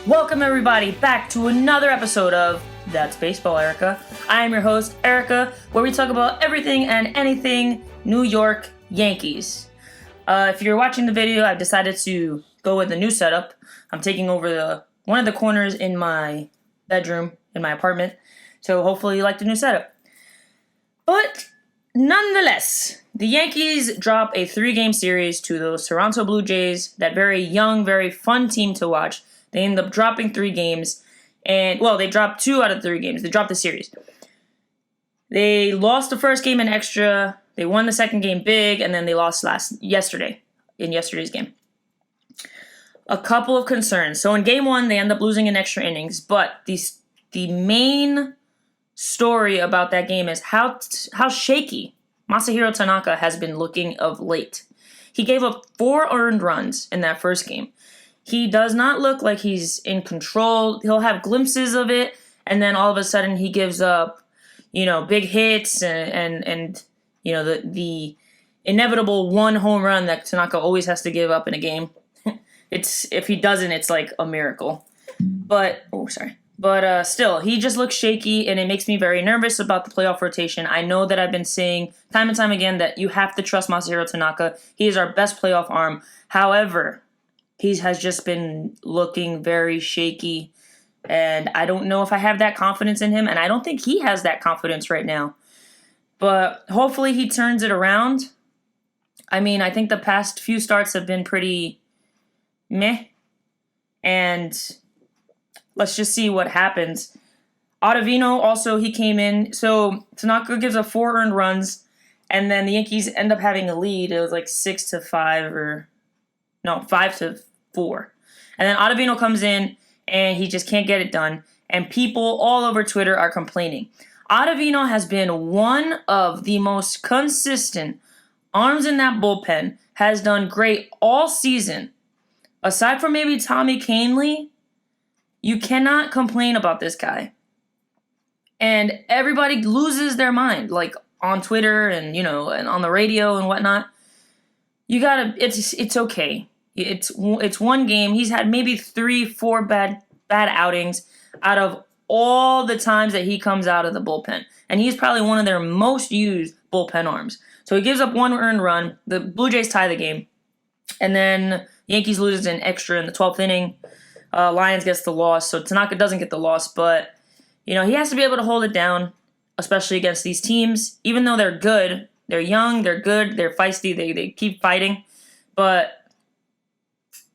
Welcome everybody back to another episode of That's Baseball, Erika. I am your host, Erika, where we talk about everything and anything New York Yankees. If you're watching the video, I've decided to go with a new setup. I'm taking over one of the corners in my bedroom, in my apartment, so hopefully you like the new setup. But nonetheless, the Yankees drop a 3-game series to the Toronto Blue Jays, that very young, very fun team to watch. They end up dropping 3 games, and, well, they dropped 2 out of 3 games. They dropped the series. They lost the first game in extra, they won the second game big, and then they lost in yesterday's game. A couple of concerns. So in game 1, they end up losing in extra innings, but the main story about that game is how shaky Masahiro Tanaka has been looking of late. He gave up 4 earned runs in that first game. He does not look like he's in control. He'll have glimpses of it, and then all of a sudden he gives up, big hits and the inevitable 1 home run that Tanaka always has to give up in a game. If he doesn't, it's like a miracle. But still, he just looks shaky, and it makes me very nervous about the playoff rotation. I know that I've been saying time and time again that you have to trust Masahiro Tanaka. He is our best playoff arm. However, he has just been looking very shaky, and I don't know if I have that confidence in him, and I don't think he has that confidence right now. But hopefully he turns it around. I mean, I think the past few starts have been pretty meh, and let's just see what happens. Ottavino also, he came in. So Tanaka gives up 4 earned runs, and then the Yankees end up having a lead. It was like 5-4. And then Ottavino comes in, and he just can't get it done. And people all over Twitter are complaining. Ottavino has been one of the most consistent arms in that bullpen, has done great all season. Aside from maybe Tommy Kahnle, you cannot complain about this guy. And everybody loses their mind, like on Twitter and, and on the radio and whatnot. It's okay. It's one game. He's had maybe 3-4 bad outings out of all the times that he comes out of the bullpen. And he's probably one of their most used bullpen arms. So he gives up 1 earned run. The Blue Jays tie the game. And then the Yankees loses in extra in the 12th inning. Lions gets the loss. So Tanaka doesn't get the loss. But, he has to be able to hold it down, especially against these teams. Even though they're good, they're young, they're good, they're feisty, they keep fighting. But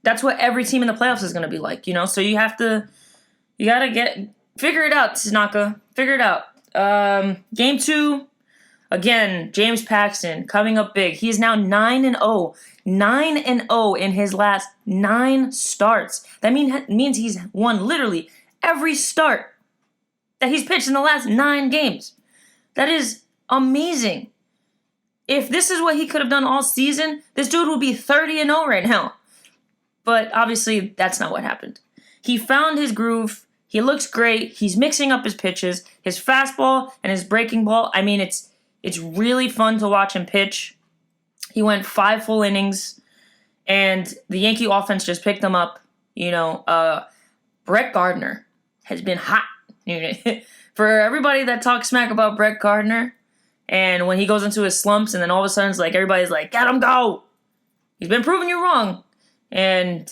that's what every team in the playoffs is going to be like, So you gotta figure it out, Tanaka. Figure it out. Game 2, again, James Paxton coming up big. He is now 9-0. 9-0 in his last 9 starts. That means he's won literally every start that he's pitched in the last 9 games. That is amazing. If this is what he could have done all season, this dude would be 30-0 right now. But obviously, that's not what happened. He found his groove. He looks great. He's mixing up his pitches, his fastball and his breaking ball. I mean, it's really fun to watch him pitch. He went 5 full innings, and the Yankee offense just picked him up. Brett Gardner has been hot. For everybody that talks smack about Brett Gardner, and when he goes into his slumps, and then all of a sudden it's like everybody's like, "Get him, go!" He's been proving you wrong. And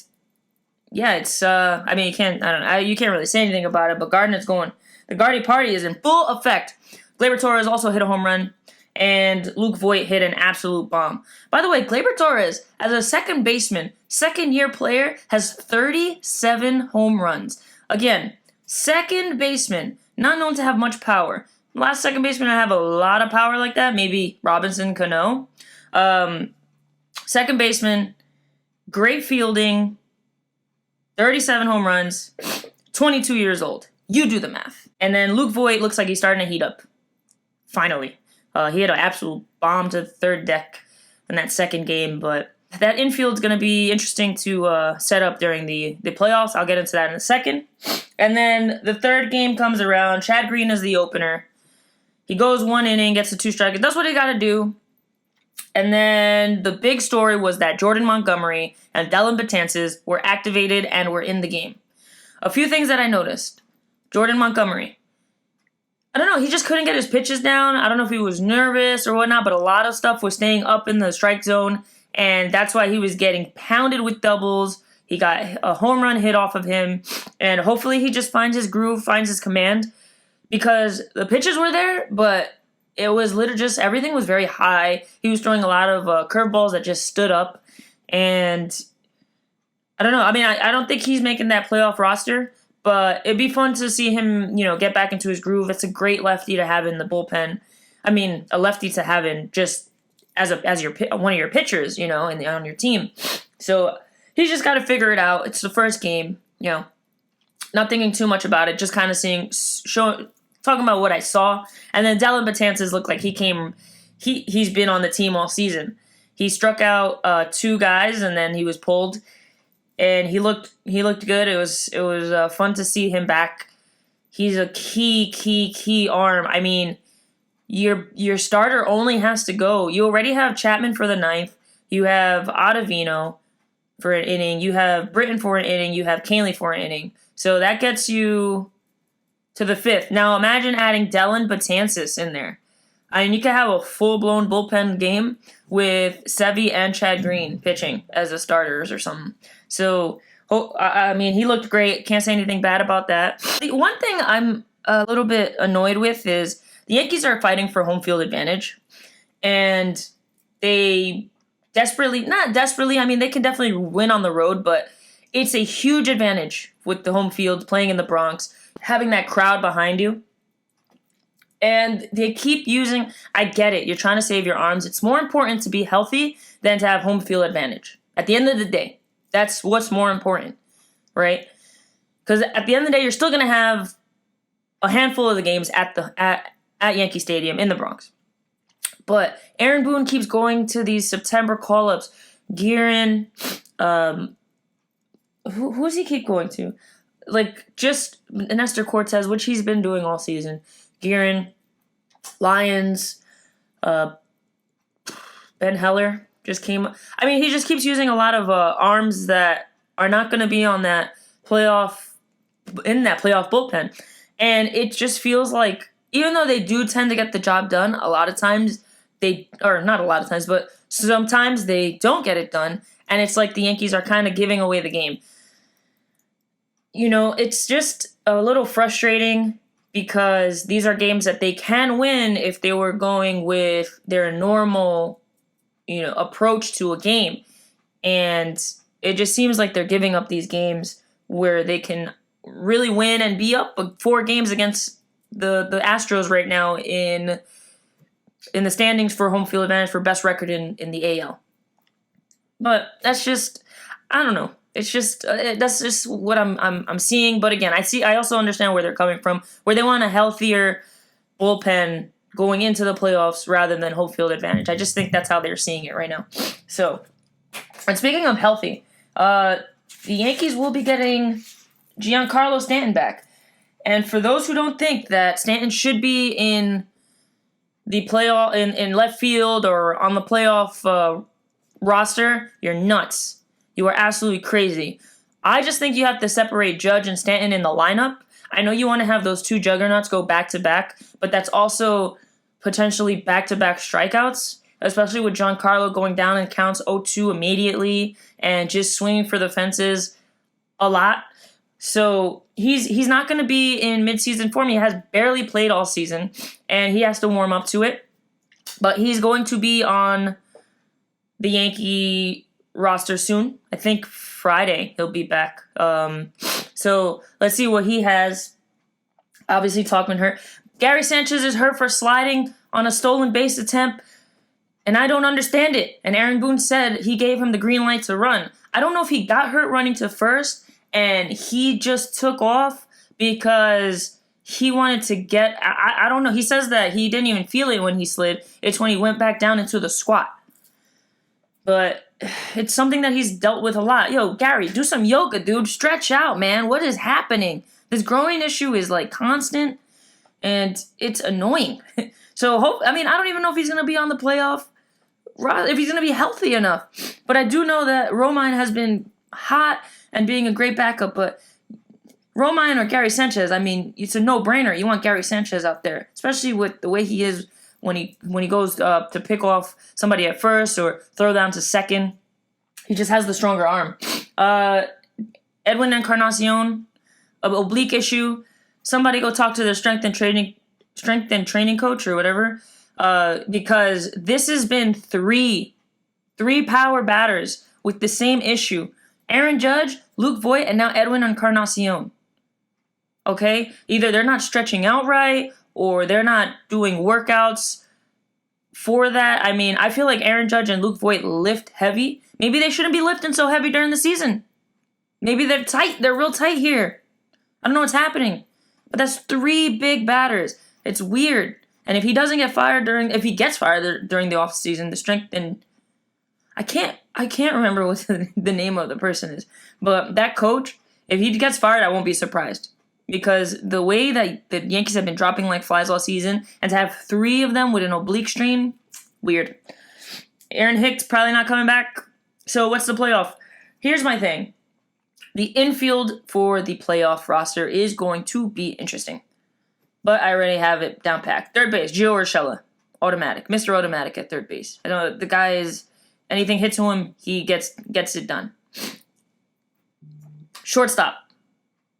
yeah, it's you can't really say anything about it, but Gardner's going. The Gardy party is in full effect. Gleyber Torres also hit a home run, and Luke Voit hit an absolute bomb. By the way, Gleyber Torres, as a second baseman, second-year player, has 37 home runs. Again, second baseman, not known to have much power. Last second baseman to have a lot of power like that, maybe Robinson Cano. Second baseman, great fielding, 37 home runs, 22 years old. You do the math. And then Luke Voit looks like he's starting to heat up. Finally. He had an absolute bomb to the third deck in that second game, but that infield's going to be interesting to set up during the playoffs. I'll get into that in a second. And then the third game comes around. Chad Green is the opener. He goes 1 inning, gets the 2 strikes. That's what he got to do. And then the big story was that Jordan Montgomery and Dellin Betances were activated and were in the game. A few things that I noticed. Jordan Montgomery. I don't know, he just couldn't get his pitches down. I don't know if he was nervous or whatnot, but a lot of stuff was staying up in the strike zone, and that's why he was getting pounded with doubles. He got a home run hit off of him, and hopefully he just finds his groove, finds his command, because the pitches were there, but it was literally just everything was very high. He was throwing a lot of curveballs that just stood up, and I don't know. I mean, I don't think he's making that playoff roster, but it'd be fun to see him, get back into his groove. It's a great lefty to have in the bullpen. I mean, a lefty to have in just as your one of your pitchers, on your team. So he's just got to figure it out. It's the first game, not thinking too much about it, just kind of talking about what I saw. And then Dellin Betances looked like he's been on the team all season. He struck out 2 guys, and then he was pulled. And he looked good. It was fun to see him back. He's a key arm. I mean, your starter only has to go. You already have Chapman for the 9th. You have Ottavino for an inning. You have Britton for an inning. You have Canley for an inning. So that gets you to the 5th. Now imagine adding Dellin Betances in there. I mean, you could have a full-blown bullpen game with Sevy and Chad Green pitching as the starters or something. So, I mean, he looked great. Can't say anything bad about that. The one thing I'm a little bit annoyed with is the Yankees are fighting for home field advantage. And they not desperately, I mean, they can definitely win on the road, but it's a huge advantage with the home field, playing in the Bronx, having that crowd behind you. And they keep using, I get it, you're trying to save your arms. It's more important to be healthy than to have home field advantage. At the end of the day, that's what's more important, right? Because at the end of the day, you're still going to have a handful of the games at Yankee Stadium in the Bronx. But Aaron Boone keeps going to these September call-ups. Guerin, who does he keep going to? Like, just Nestor Cortez, which he's been doing all season. Guerin, Lyons, Ben Heller just came. I mean, he just keeps using a lot of arms that are not going to be on that playoff bullpen. And it just feels like, even though they do tend to get the job done, a lot of times not a lot of times, but sometimes they don't get it done. And it's like the Yankees are kind of giving away the game. It's just a little frustrating, because these are games that they can win if they were going with their normal, approach to a game. And it just seems like they're giving up these games where they can really win and be up 4 games against the Astros right now in the standings for home field advantage for best record in the AL. But that's just, I don't know. It's just that's just what I'm seeing. But again, I also understand where they're coming from, where they want a healthier bullpen going into the playoffs rather than home field advantage. I just think that's how they're seeing it right now. So, and speaking of healthy, the Yankees will be getting Giancarlo Stanton back. And for those who don't think that Stanton should be in the playoff in left field or on the playoff roster, you're nuts. You are absolutely crazy. I just think you have to separate Judge and Stanton in the lineup. I know you want to have those 2 juggernauts go back-to-back, but that's also potentially back-to-back strikeouts, especially with Giancarlo going down in counts 0-2 immediately and just swinging for the fences a lot. So he's not going to be in midseason form. He has barely played all season, and he has to warm up to it. But he's going to be on the Yankee roster soon. I think Friday he'll be back. So let's see what he has. Obviously, Tauchman hurt. Gary Sanchez is hurt for sliding on a stolen base attempt, and I don't understand it. And Aaron Boone said he gave him the green light to run. I don't know if he got hurt running to first, and he just took off because he wanted to get... I don't know. He says that he didn't even feel it when he slid. It's when he went back down into the squat. But it's something that he's dealt with a lot. Yo, Gary, do some yoga, dude. Stretch out, man. What is happening? This growing issue is like constant, and it's annoying. So, I don't even know if he's going to be on the playoff, if he's going to be healthy enough. But I do know that Romine has been hot and being a great backup, but Romine or Gary Sanchez, I mean, it's a no-brainer. You want Gary Sanchez out there, especially with the way he is when he goes to pick off somebody at first or throw down to second. He just has the stronger arm. Edwin Encarnacion, an oblique issue. Somebody go talk to their strength and training coach or whatever, because this has been three power batters with the same issue. Aaron Judge, Luke Voit, and now Edwin Encarnacion. Okay? Either they're not stretching out right or they're not doing workouts for that. I mean, I feel like Aaron Judge and Luke Voit lift heavy. Maybe they shouldn't be lifting so heavy during the season. Maybe they're tight. They're real tight here. I don't know what's happening. But that's 3 big batters. It's weird. And if he doesn't get fired if he gets fired during the offseason, the strength and I can't remember what the name of the person is. But that coach, if he gets fired, I won't be surprised. Because the way that the Yankees have been dropping like flies all season, and to have 3 of them with an oblique strain, weird. Aaron Hicks probably not coming back. So what's the playoff? Here's my thing. The infield for the playoff roster is going to be interesting. But I already have it down packed. Third base, Gio Urshela. Automatic. Mr. Automatic at third base. I know the guy is, anything hits to him, he gets it done. Shortstop,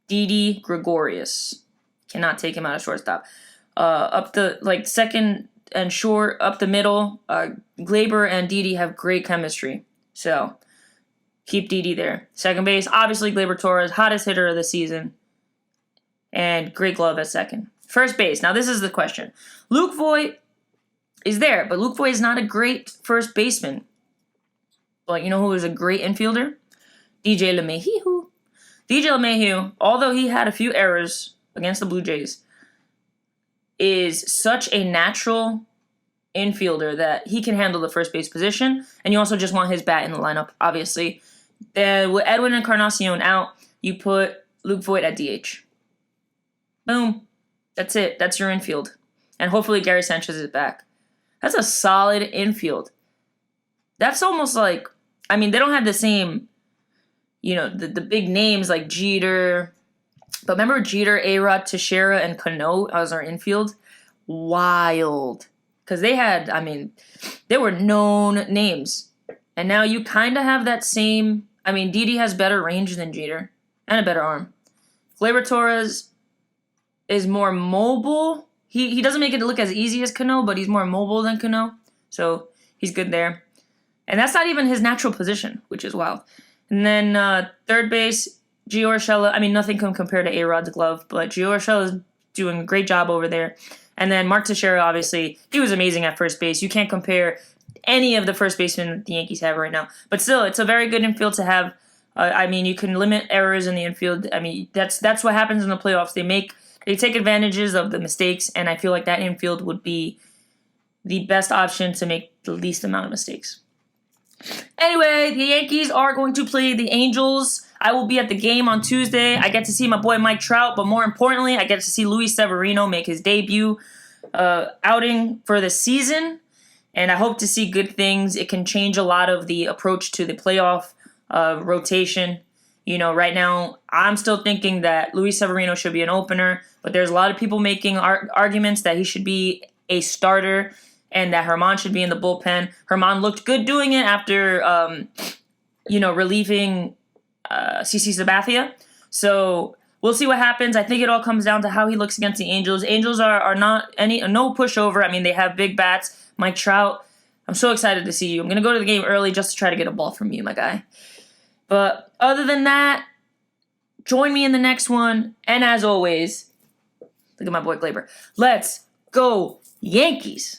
Didi Gregorius. Cannot take him out of shortstop. Up the, second and short, up the middle, Glaber and Didi have great chemistry. So, keep Didi there. Second base, obviously Gleyber Torres, hottest hitter of the season. And great glove at second. First base, now this is the question. Luke Voit is there, but Luke Voit is not a great first baseman. But you know who is a great infielder? DJ LeMahieu. DJ LeMahieu, although he had a few errors against the Blue Jays, is such a natural infielder that he can handle the first base position, and you also just want his bat in the lineup, obviously. Then with Edwin Encarnacion out, you put Luke Voit at DH. Boom. That's it. That's your infield. And hopefully Gary Sanchez is back. That's a solid infield. That's almost like, I mean, they don't have the same, the big names like Jeter. But remember Jeter, A-Rod, Teixeira, and Cano as our infield? Wild. Because they were known names. And now you kind of have that same, Didi has better range than Jeter. And a better arm. Gleyber Torres is more mobile. He doesn't make it look as easy as Cano, but he's more mobile than Cano. So he's good there. And that's not even his natural position, which is wild. And then third base, Gio Urshela. Nothing can compare to A-Rod's glove, but Gio Urshela is doing a great job over there. And then Mark Teixeira, obviously, he was amazing at first base. You can't compare any of the first basemen the Yankees have right now. But still, it's a very good infield to have. You can limit errors in the infield. That's what happens in the playoffs. They take advantages of the mistakes, and I feel like that infield would be the best option to make the least amount of mistakes. Anyway, the Yankees are going to play the Angels. I will be at the game on Tuesday. I get to see my boy Mike Trout, but more importantly, I get to see Luis Severino make his debut outing for the season, and I hope to see good things. It can change a lot of the approach to the playoff rotation. Right now, I'm still thinking that Luis Severino should be an opener, but there's a lot of people making arguments that he should be a starter and that Herman should be in the bullpen. Herman looked good doing it after, relieving CC Sabathia. So we'll see what happens. I think it all comes down to how he looks against the Angels. Angels are not no pushover. They have big bats. Mike Trout, I'm so excited to see you. I'm going to go to the game early just to try to get a ball from you, my guy. But other than that, join me in the next one. And as always, look at my boy Glaber. Let's go Yankees!